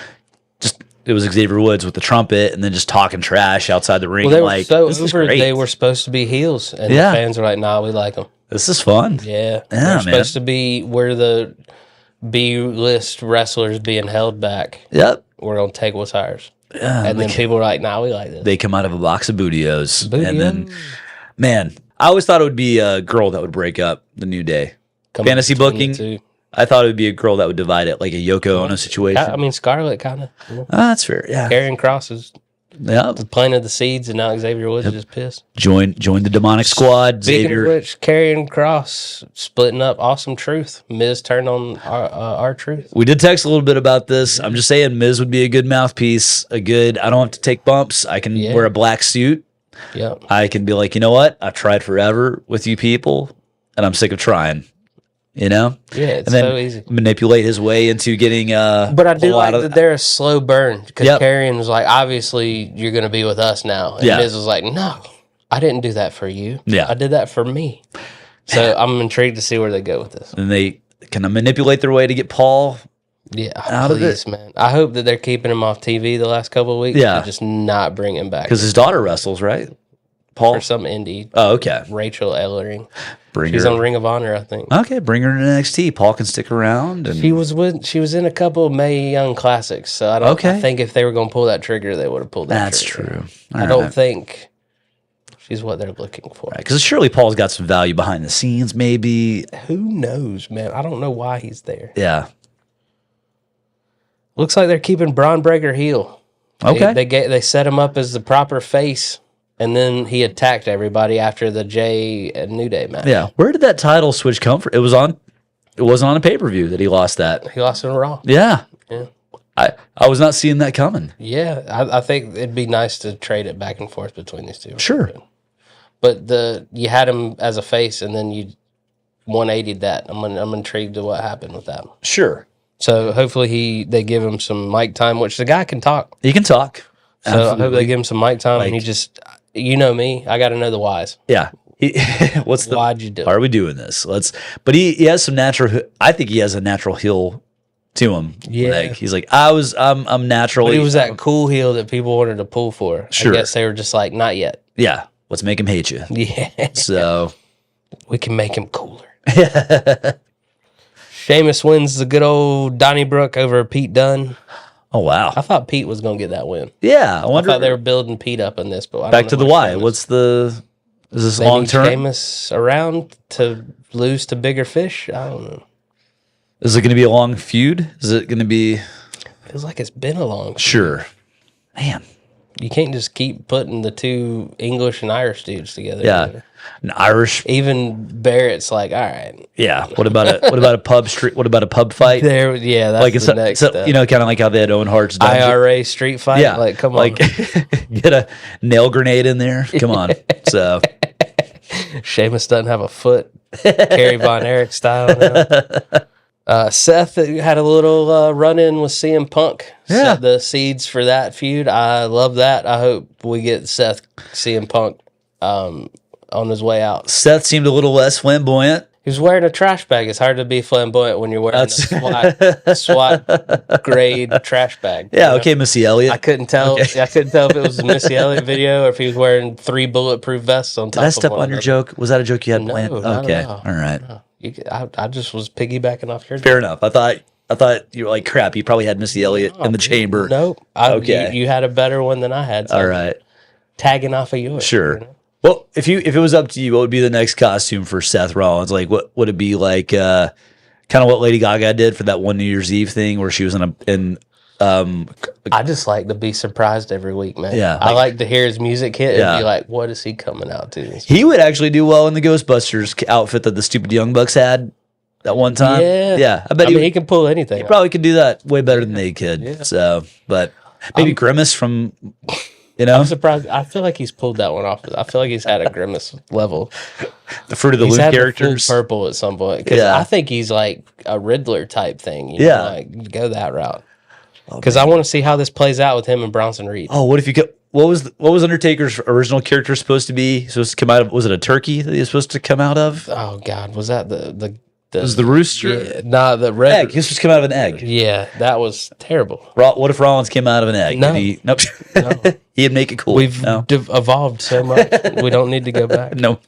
it was Xavier Woods with the trumpet and then just talking trash outside the ring. Well, they were like, so over. They were supposed to be heels, and the fans were like, "Nah, we like them. This is fun." Yeah, they're supposed to be where the B-list wrestlers being held back. Yep, we're gonna take what's ours. Yeah, and then people were like, "Nah, we like this." They come out of a box of Bootios, and then, man, I always thought it would be a girl that would break up the New Day. Fantasy booking. I thought it would be a girl that would divide it, like a Yoko Ono situation. I mean, Scarlett kind of. That's fair. Yeah, Karrion Kross is planted the seeds, and now Xavier Woods is just pissed. Join the demonic squad. Speaking of which, Karrion Kross splitting up Awesome Truth. Miz turned on our Truth. We did text a little bit about this. I'm just saying, Miz would be a good mouthpiece. I don't have to take bumps. I can wear a black suit. Yep. I can be like, you know what? I've tried forever with you people, and I'm sick of trying. You know? Yeah, it's so easy. Manipulate his way into getting But I do like that they're a slow burn because Karrion was like, obviously, you're going to be with us now. And Miz was like, no, I didn't do that for you. Yeah. I did that for me. So I'm intrigued to see where they go with this. And they kind of manipulate their way to get Paul Yeah, out of please, man. I hope that they're keeping him off TV the last couple of weeks. Yeah. And just not bring him back. Because his daughter wrestles, right? Paul? For some indie. Oh, okay. Rachel Ellering. Bring She's her. on Ring of Honor, I think. Okay, bring her to NXT. Paul can stick around. And She was in a couple of Mae Young classics, so I think if they were going to pull that trigger, they would have pulled that That's trigger. true. I don't think she's what they're looking for. Because surely Paul's got some value behind the scenes, maybe. Who knows, man? I don't know why he's there. Yeah. Looks like they're keeping Braun Breaker heel. Okay. They set him up as the proper face, and then he attacked everybody after the Jay and New Day match. Yeah. Where did that title switch come from? It wasn't on a pay-per-view that he lost that. He lost in Raw. Yeah. Yeah. I was not seeing that coming. Yeah, I think it'd be nice to trade it back and forth between these two. Sure. But you had him as a face, and then you 180'd that. I'm intrigued to what happened with that. Sure. So hopefully they give him some mic time, which the guy can talk. He can talk. So I hope they give him some mic time, and he just, you know me, I got to know the whys. Yeah. Why'd you do it? Why are we doing this? But he has some natural. I think he has a natural heel to him. Yeah. Like, he's like, I'm naturally. But he was that cool heel that people wanted to pull for. Sure. I guess they were just like, not yet. Yeah. Let's make him hate you. Yeah. So we can make him cooler. Sheamus wins the good old Donnybrook over Pete Dunne. Oh, wow. I thought Pete was going to get that win. Yeah. I wonder. I thought they were building Pete up in this, but I don't Back know to the why why. Sheamus- Is this They long need term? Sheamus around to lose to bigger fish? I don't know. Is it going to be a long feud? Is it going to be? Feels like it's been a long. Sure. Man. You can't just keep putting the two English and Irish dudes together. Yeah. An Irish. Even Barrett's like, all right. Yeah. What about a pub street? What about a pub fight? There, yeah, that's Like the next step. kind of like how they had Owen Hart's dungeon. IRA street fight. Yeah. Like, come on. Like get a nail grenade in there. Come on. So Sheamus doesn't have a foot. Kerry Von Erich style. Now. Seth had a little run-in with CM Punk. Yeah. Set the seeds for that feud. I love that. I hope we get Seth CM Punk on his way out. Seth seemed a little less flamboyant. He was wearing a trash bag. It's hard to be flamboyant when you're wearing a SWAT grade trash bag. Yeah. Okay, Missy Elliott. I couldn't tell. Okay. I couldn't tell if it was a Missy Elliott video or if he was wearing 3 bulletproof vests on top. Did I step of on your joke? Was that a joke you had No, planned? not Okay. at all. All right. No. I just was piggybacking off your. Fair enough. I thought you were like, crap. You probably had Missy Elliott in the chamber. Nope. Okay. You had a better one than I had. So All I'm right. tagging off of yours. Sure. you know? Well, if it was up to you, what would be the next costume for Seth Rollins? Like, what would it be like? Kind of what Lady Gaga did for that one New Year's Eve thing, where she was I just like to be surprised every week, man. Yeah, I like to hear his music hit Yeah. and be like, what is he coming out to? He would actually do well in the Ghostbusters outfit that the stupid Young Bucks had that one time. Yeah. Yeah. I I bet mean, he can pull anything. he off. probably could do that way better than they could. Yeah. So, but maybe Grimace from, I'm surprised. I feel like he's pulled that one off. I feel like he's had a Grimace level. the Fruit of the He's Loom had characters. the full purple at some point. Because Yeah. I think he's like a Riddler type thing. You Yeah. know, like go that route. Because I want to see how this plays out with him and Bronson Reed. Oh, what if you could? What was Undertaker's original character supposed to be? Supposed to come out of? Was it a turkey that he was supposed to come out of? Oh God, was that the It was the rooster. Yeah, nah, the red Egg. He was supposed to come out of an egg. Yeah, that was terrible. What if Rollins came out of an egg? No. Nope. No. He'd make it cool. We've no. evolved so much. We don't need to go back. No.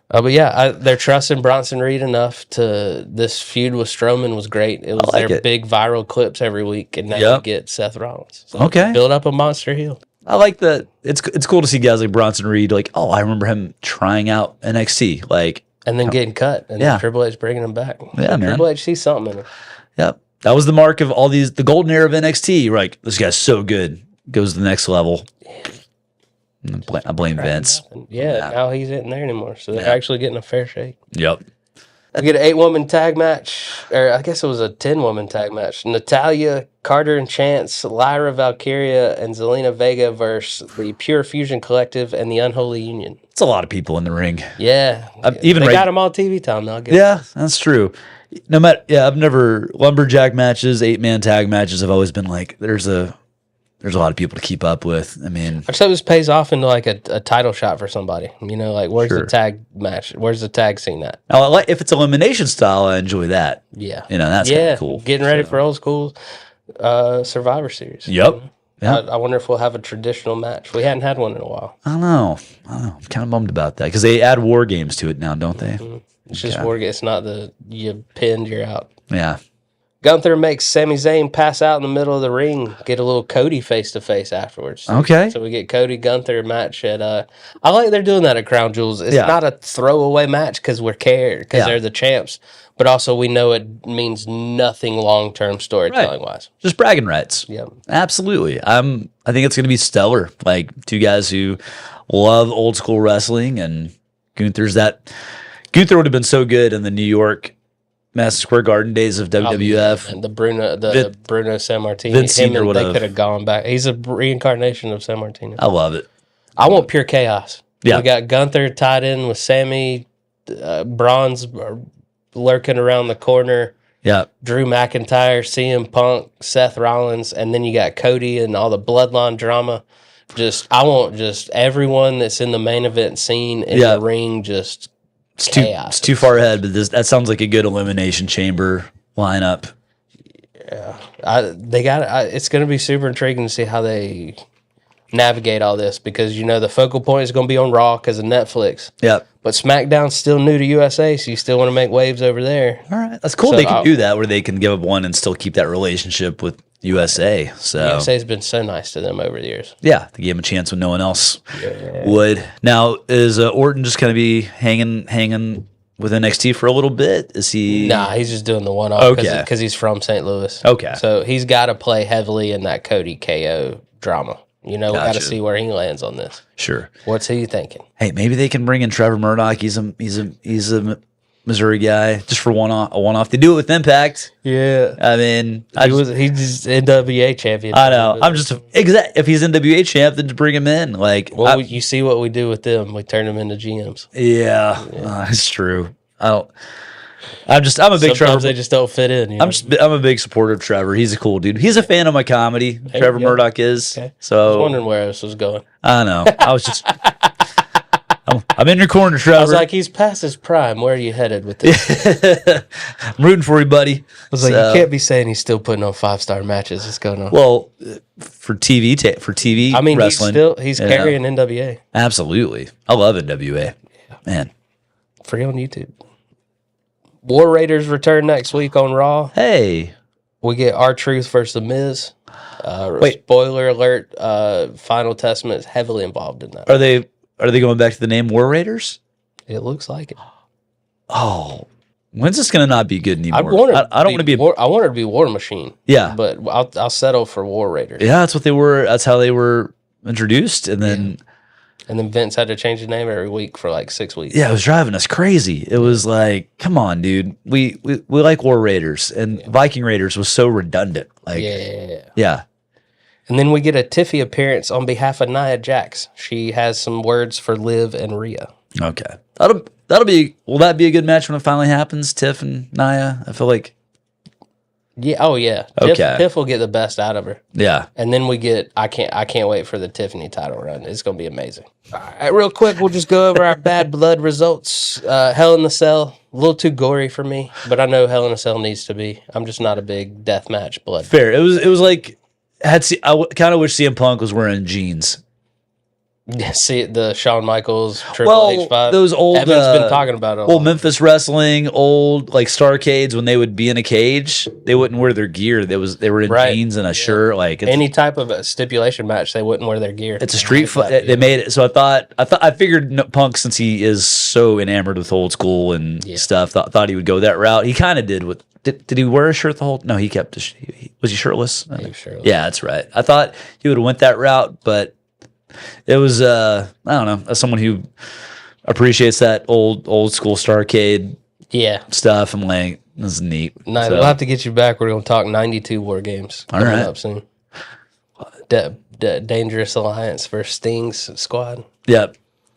But yeah, they're trusting Bronson Reed enough to this feud with Strowman was great. It was like their it. big viral clips every week, and now Yep. you get Seth Rollins. So Okay. build up a monster heel. I like that. It's cool to see guys like Bronson Reed. Like, oh, I remember him trying out NXT. Like, And then getting cut, and Yeah. then Triple H bringing him back. Yeah, man. Triple H sees something in him. yep, that was the mark of all these. The golden era of NXT. You're like, this guy's so good. Goes to the next level. I blame Vince. Yeah, now he's isn't there anymore, so they're actually getting a fair shake. Yep. We get an 8-woman tag match, or I guess it was a 10-woman tag match. Natalia, Carter and Chance, Lyra Valkyria, and Zelina Vega versus the Pure Fusion Collective and the Unholy Union. It's a lot of people in the ring. Yeah. even they right- got them all TV time now. Yeah, that's true. No matter, I've never lumberjack matches, 8-man tag matches have always been like there's a there's a lot of people to keep up with. I mean, I just hope this pays off into like a title shot for somebody. You know, like where's Sure. the tag match? Where's the tag scene at? I like if it's elimination style, I enjoy that. Yeah. You know, that's kind of cool. Getting ready for old school Survivor Series. Yep. Yeah. I wonder if we'll have a traditional match. We hadn't had one in a while. I don't know. I'm kind of bummed about that because they add war games to it now, don't they? It's just war. It's not you pinned, you're out. Yeah. Gunther makes Sami Zayn pass out in the middle of the ring. Get a little Cody face to face afterwards. Okay. So we get Cody Gunther match at. I like they're doing that at Crown Jewels. It's not a throwaway match because we're cared because they're the champs, but also we know it means nothing long term storytelling wise. Just bragging rights. Yep. Absolutely. I think it's going to be stellar. Like two guys who love old school wrestling, and Gunther would have been so good in the New York Madison Square Garden days of WWF. And the Bruno Sammartino. Vince Senior would they have. could have gone back. He's a reincarnation of Sammartino. I love it. I want pure chaos. Yeah. We got Gunther tied in with Sammy, Braun's lurking around the corner, Yeah. Drew McIntyre, CM Punk, Seth Rollins, and then you got Cody and all the bloodline drama. I want just everyone that's in the main event scene in the ring just chaos. It's too far ahead, but that sounds like a good elimination chamber lineup. Yeah. It's going to be super intriguing to see how they navigate all this because, you know, the focal point is going to be on Raw because of Netflix. Yep. But SmackDown's still new to USA, so you still want to make waves over there. All right. That's cool. So they can do that where they can give up one and still keep that relationship with USA. So USA's been so nice to them over the years. yeah, they gave him a chance when no one else would. Now, is Orton just going to be hanging with NXT for a little bit? Is he? Nah, he's just doing the one-off Okay. because he's from St. Louis. Okay. So he's got to play heavily in that Cody KO drama. You know, we got to Gotcha. see where he lands on this. Sure. What's he thinking? Hey, maybe they can bring in Trevor Murdoch. He's a Missouri guy just for a one-off. They do it with Impact. Yeah. I mean, He's NWA champion. I know. I'm just if he's NWA champ, then just bring him in. Like, Well, you see what we do with them. We turn them into GMs. yeah, that's true. I'm a big Sometimes Trevor. they just don't fit in. You know? I'm a big supporter of Trevor. He's a cool dude. He's a fan of my comedy. Trevor you go. Murdoch is. Okay. I was So wondering where this was going. I know. I was just. I'm in your corner, Trevor. I was like, he's past his prime. Where are you headed with this? I'm rooting for you, buddy. I was like, you can't be saying he's still putting on 5-star matches. What's going on? Well, for TV, I mean, wrestling, he's carrying NWA. Absolutely, I love NWA. Man, Free on YouTube. War Raiders return next week on Raw. hey, We get R-Truth versus The Miz. Wait. Spoiler alert, Final Testament is heavily involved in that. are they going back to the name War Raiders? It looks like it. Oh, when's this gonna not be good anymore? I don't want to be. I want it to be War Machine. Yeah. But I'll settle for War Raiders. Yeah, that's what they were. That's how they were introduced, and then And then Vince had to change the name every week for like 6 weeks. yeah, it was driving us crazy. It was like, come on, dude. We like War Raiders, and Viking Raiders was so redundant. Like, yeah. And then we get a Tiffy appearance on behalf of Nia Jax. She has some words for Liv and Rhea. Okay. That'll be. Will that be a good match when it finally happens? Tiff and Nia. I feel like. Yeah. Oh yeah. Okay. Tiff will get the best out of her. Yeah. And then we get. I can't wait for the Tiffany title run. It's gonna be amazing. All right, real quick, we'll just go over our bad blood results. Hell in the Cell, a little too gory for me, but I know Hell in a Cell needs to be. I'm just not a big deathmatch blood. Fair. It was like I kind of wish CM Punk was wearing jeans. See the Shawn Michaels Triple H5. Those old Evan's been talking about it. Old Memphis wrestling, old like Starcades when they would be in a cage, they wouldn't wear their gear. They were in jeans and a shirt. Like any type of a stipulation match, they wouldn't wear their gear. it's a street fight. They made it. So I figured Punk, since he is so enamored with old school and stuff, thought he would go that route. He kind of did. Did he wear a shirt the whole? No, he kept. Was he shirtless? He was shirtless. Yeah, that's right. I thought he would have went that route, but it was I don't know. As someone who appreciates that old school Starcade stuff, I'm like, this is neat. Nice. So, We'll have to get you back. We're going to talk 92 War Games coming right. up soon. Dangerous Alliance versus Sting's squad. yeah.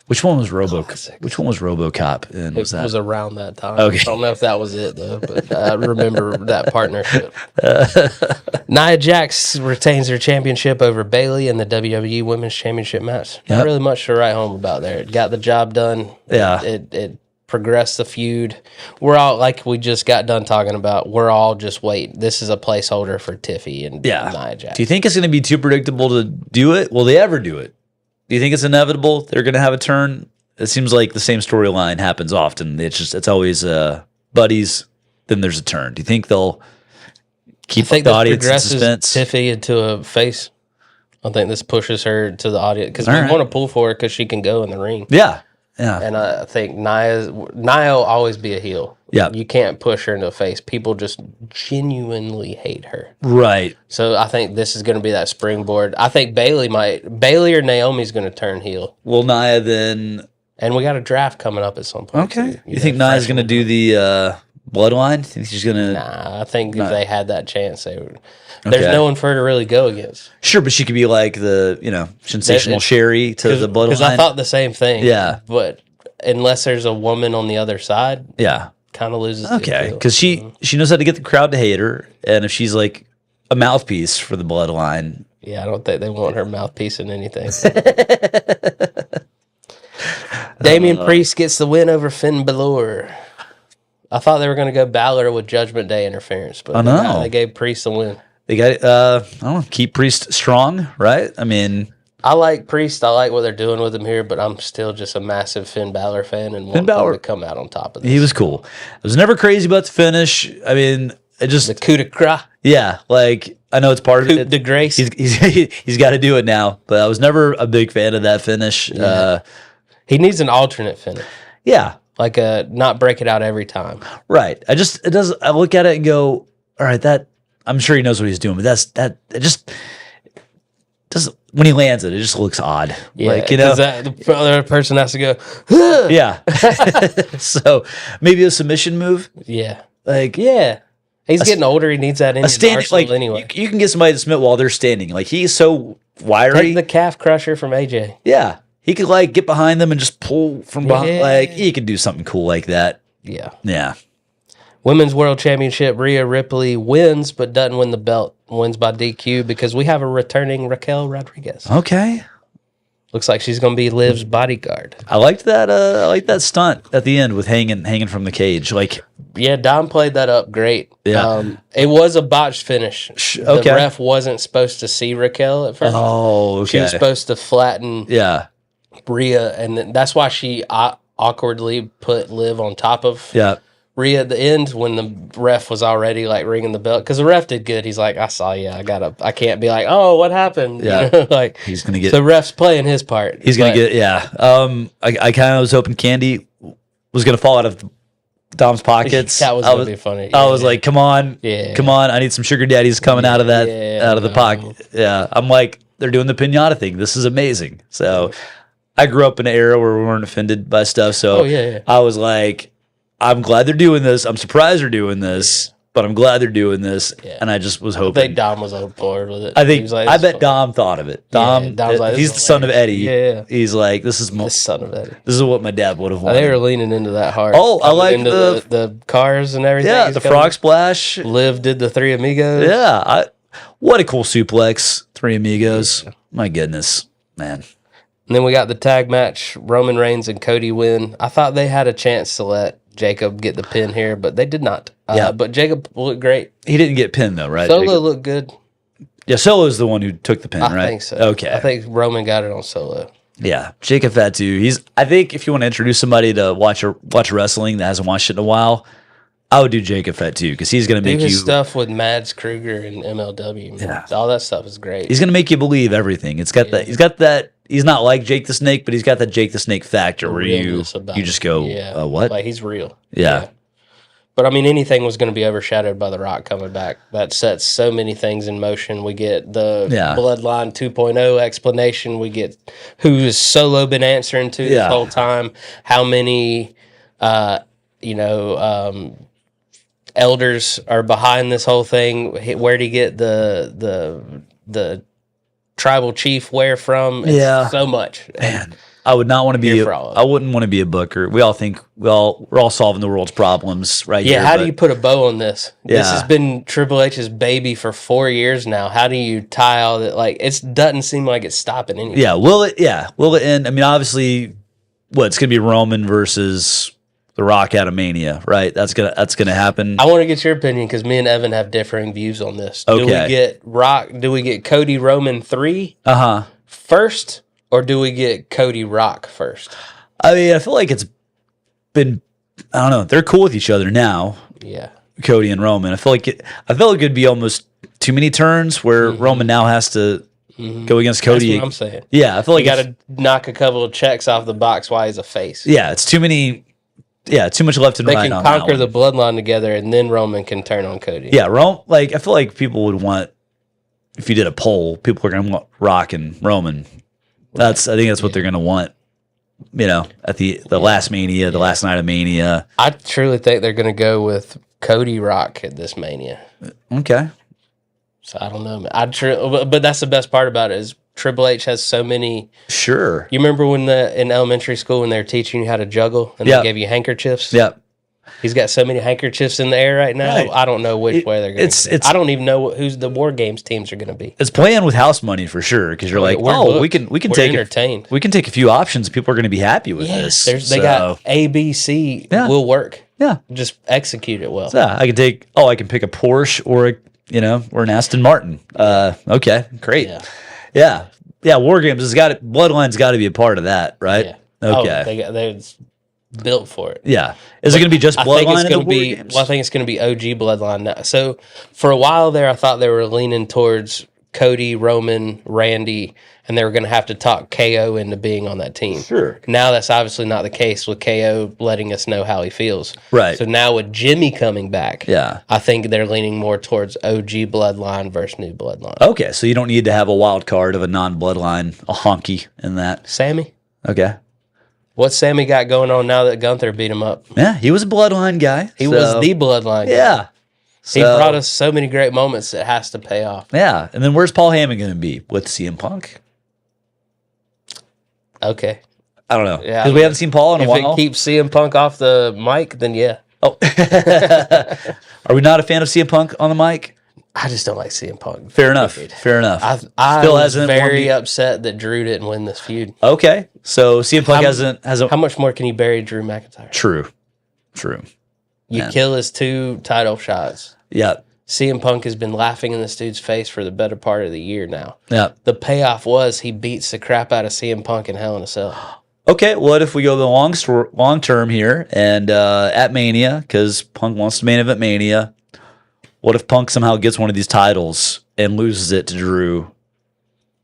Which one was Classic. Which one was RoboCop? And It was around that time. Okay. I don't know if that was it though, but I remember that partnership. Nia Jax retains her championship over Bayley in the WWE Women's Championship match. Not Yep. really much to write home about there. It got the job done. Yeah. It progressed the feud. We're all, like we just got done talking about, we're all just waiting. This is a placeholder for Tiffy and Nia Jax. Do you think it's going to be too predictable to do it? Will they ever do it? Do you think it's inevitable they're going to have a turn? It seems like the same storyline happens often. It's always buddies, then there's a turn. Do you think they'll keep the audience in suspense? Tiffy into a face. I think this pushes her to the audience because we All right. want to pull for her because she can go in the ring. Yeah. Yeah. And I think Nia will always be a heel. Yeah. You can't push her into a face. People just genuinely hate her. Right. So I think this is going to be that springboard. I think Bayley or Naomi's going to turn heel. Will Nia then... And we got a draft coming up at some point. Okay. Too. You think Nia's going to do the bloodline? You think she's going to... Nah, I think if they had that chance, they would. There's no one for her to really go against. Sure, but she could be like the, sensational Sherry to the bloodline. Because I thought the same thing. Yeah. But unless there's a woman on the other side, yeah. kind of loses the Okay, appeal. because she knows how to get the crowd to hate her, and if she's like a mouthpiece for the bloodline, Yeah, I don't think they want her mouthpiece in anything. Damian Priest gets the win over Finn Balor. I thought they were going to go Balor with Judgment Day interference, but they gave Priest the win. they got I don't know, keep Priest strong, right? I mean, I like Priest. I like what they're doing with him here, but I'm still just a massive Finn Balor fan and want him to come out on top of this. he was cool. I was never crazy about the finish. I mean, it just The coup de grace. yeah, like I know it's part of Coup it. de grace. He's got to do it now, but I was never a big fan of that finish. He needs an alternate finish. Yeah, Like not break it out every time. right. I look at it and go, all right, that I'm sure he knows what he's doing, but it just doesn't, when he lands it just looks odd. Yeah, like, the other person has to go, yeah. So maybe a submission move. yeah. Like, Yeah. He's getting older. He needs that in his arsenal like anyway. you can get somebody to submit while they're standing. Like he's so wiry. Take the calf crusher from AJ. Yeah. He could like get behind them and just pull from behind. Yeah. Like he could do something cool like that. Yeah. Yeah. Women's World Championship, Rhea Ripley wins, but doesn't win the belt. Wins by DQ because we have a returning Raquel Rodriguez. Okay. Looks like she's going to be Liv's bodyguard. I liked that. I liked that stunt at the end with hanging from the cage. Like, Yeah, Dom played that up great. Yeah. It was a botched finish. Okay. The ref wasn't supposed to see Raquel at first. oh, okay. She was supposed to flatten yeah. Rhea, and that's why she awkwardly put Liv on top of Yeah. Rhea at the end when the ref was already like ringing the bell. Because the ref did good. He's like, I saw you. I can't be like, oh, what happened? Yeah. You know, like He's gonna get. the ref's playing his part. He's gonna get. Yeah. I kind of was hoping Candy was gonna fall out of Dom's pockets. That was gonna be funny. I was like, come on, Yeah. come on. I need some sugar daddies coming out of that, Yeah, out of the pocket. Yeah. I'm like, they're doing the pinata thing. This is amazing. So I grew up in an era where we weren't offended by stuff. So Oh, yeah. I was like, I'm glad they're doing this. I'm surprised they're doing this, but I'm glad they're doing this. Yeah. And I just was I hoping. think Dom was on board with it. I He think was like, I "This bet is Dom thought of it. Dom, Dom's like, he's "This the is son of Eddie. hilarious." Yeah. He's like, this is the son of Eddie. this is what my dad would have wanted. They were leaning into that hard. Oh, I Coming like into the cars and everything. yeah, He's the coming. frog splash. Liv did the Three Amigos. Yeah, what a cool suplex. Three amigos. My goodness, man. And then we got the tag match. Roman Reigns and Cody win. I thought they had a chance to let Jacob get the pin here, but they did not. Yeah. But Jacob looked great. He didn't get pinned though, right? Solo looked good. Yeah, Solo's the one who took the pin, I right? think so. Okay. I think Roman got it on Solo. Yeah, Jacob Fatu. I think if you want to introduce somebody to watch wrestling that hasn't watched it in a while, I would do Jacob Fatu because he's going to Do make his you. stuff with Mads Kruger and MLW. Yeah. All that stuff is great. He's going to make you believe everything. It's got that. He's got that. He's not like Jake the Snake, but he's got that Jake the Snake factor where you Realness about just go, it. what? Like he's real. Yeah. But I mean, anything was going to be overshadowed by The Rock coming back. That sets so many things in motion. We get the Bloodline 2.0 explanation. We get who has Solo been answering to this whole time. How many, elders are behind this whole thing. Where did he get the tribal chief wear from? It's so much. Man. I would not want to be. Here for all of it. I wouldn't want to be a booker. We all think we're all solving the world's problems, right? Yeah, here, how but- do you put a bow on this? This Yeah. has been Triple H's baby for 4 years now. How do you tie all that? Like, it doesn't seem like it's stopping anything. Yeah, will it? Yeah, will it end? I mean, obviously, it's gonna be Roman versus The Rock out of Mania, right? That's gonna happen. I want to get your opinion because me and Evan have differing views on this. Do we Okay. get Rock? Do we get Cody Roman 3 first, or do we get Cody Rock first? I mean, I feel like it's been. I don't know. They're cool with each other now, Yeah. Cody and Roman. I feel like it'd be almost too many turns where Roman now has to go against Cody. That's what I'm saying. Yeah, I feel like You got to knock a couple of checks off the box while he's a face. yeah, it's too many. Yeah, too much left and They right can on that conquer one. the bloodline together, and then Roman can turn on Cody. Yeah, I feel like people would want, if you did a poll, people are going to want Rock and Roman. I think that's what they're going to want. At the last Mania, the last night of Mania. I truly think they're going to go with Cody Rock at this Mania. Okay. So I don't know, man. But that's the best part about it is Triple H has so many. Sure. You remember when in elementary school when they were teaching you how to juggle and Yeah. they gave you handkerchiefs? Yep. He's got so many handkerchiefs in the air right now. Right. I don't know which way they're going it's- to go. it's- I don't even know who's the War Games teams are going to be. It's playing with house money for sure because you're like, We're we booked. can We're take entertained. we can take a few options. People are going to be happy with Yes, this. they got A, B, C Yeah. will work. Yeah. Just execute it well. Yeah, I can pick a Porsche or an Aston Martin. Okay, great. Yeah. War Games Bloodline's got to be a part of that, right? Yeah. Okay. They're built for it. Yeah. Is it going to be just I think Bloodline it's in the going to War be. Games? Well, I think it's going to be OG Bloodline now. So for a while there, I thought they were leaning towards Cody, Roman, Randy, and they were going to have to talk KO into being on that team. Sure. Now that's obviously not the case with KO letting us know how he feels. Right. So now with Jimmy coming back, Yeah. I think they're leaning more towards OG Bloodline versus New Bloodline. Okay, so you don't need to have a wild card of a non-Bloodline, a honky in that. Sammy, Okay. what's Sammy got going on now that Gunther beat him up? Yeah, he was a Bloodline guy. He was the Bloodline. guy. Yeah. He brought us so many great moments that has to pay off. Yeah, and then where's Paul Heyman going to be with CM Punk? Okay. I don't know. Yeah. Because we haven't seen Paul in a If while. it keeps CM Punk off the mic, then yeah. Oh. Are we not a fan of CM Punk on the mic? I just don't like CM Punk. Fair enough. Period. Fair enough. I Still was hasn't won very the- upset that Drew didn't win this feud. Okay, so CM Punk hasn't. How much more can you bury Drew McIntyre? True. You Man. kill his 2 title shots. Yeah. CM Punk has been laughing in this dude's face for the better part of the year now. Yeah. The payoff was he beats the crap out of CM Punk in Hell in a Cell. Okay, what if we go the long term here and at Mania, because Punk wants to main event Mania, what if Punk somehow gets one of these titles and loses it to Drew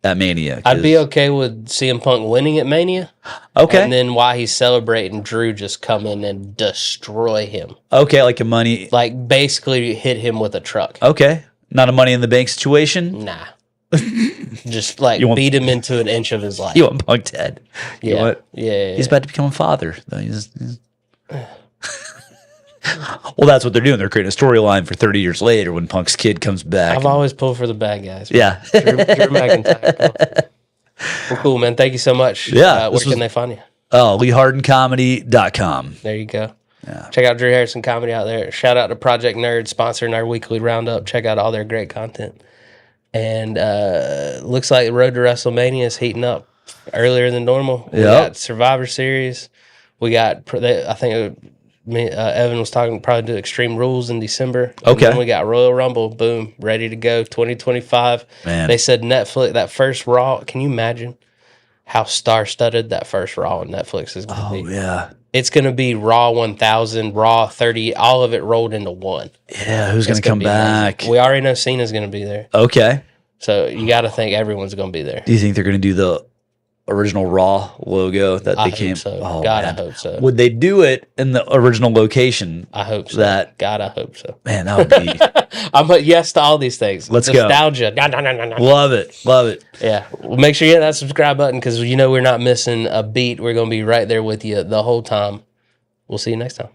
at Mania? I'd be okay with CM Punk winning at Mania. Okay. And then while he's celebrating, Drew just come in and destroy him. Okay, like a money. Like basically hit him with a truck. Okay, not a Money in the Bank situation. Nah. Just like want- beat him into an inch of his life. You want Punk dead? You yeah. want- Yeah. He's about to become a father. Though. Well, that's what they're doing. They're creating a storyline for 30 years later when Punk's kid comes back. I've always pulled for the bad guys. Yeah. Drew McIntyre. Cool. Well, cool, man. Thank you so much. Yeah, Where this can was- they find you? Oh, LeeHardinComedy.com. There you go. Yeah. Check out Drew Harrison Comedy out there. Shout out to Project Nerd sponsoring our weekly roundup. Check out all their great content. And looks like Road to WrestleMania is heating up earlier than normal. We got Survivor Series. We got, I think Evan was talking, probably do Extreme Rules in December. And Okay. then we got Royal Rumble. Boom. Ready to go. 2025. Man. They said Netflix, that first Raw. Can you imagine how star-studded that first Raw on Netflix is going to Oh, be? yeah. It's going to be Raw 1000, Raw 30, all of it rolled into one. Yeah, who's going It's to come be amazing. back? We already know Cena's going to be there. Okay. So you got to think everyone's going to be there. Do you think they're going to do the original Raw logo that I they hope came? so. Oh, God, man. I hope so. Would they do it in the original location? I hope so. That- God, I hope so. Man, that would be. I'm a yes to all these things. Let's go. Nostalgia. Nostalgia. Love it. Love it. Yeah. Well, make sure you hit that subscribe button because we're not missing a beat. We're going to be right there with you the whole time. We'll see you next time.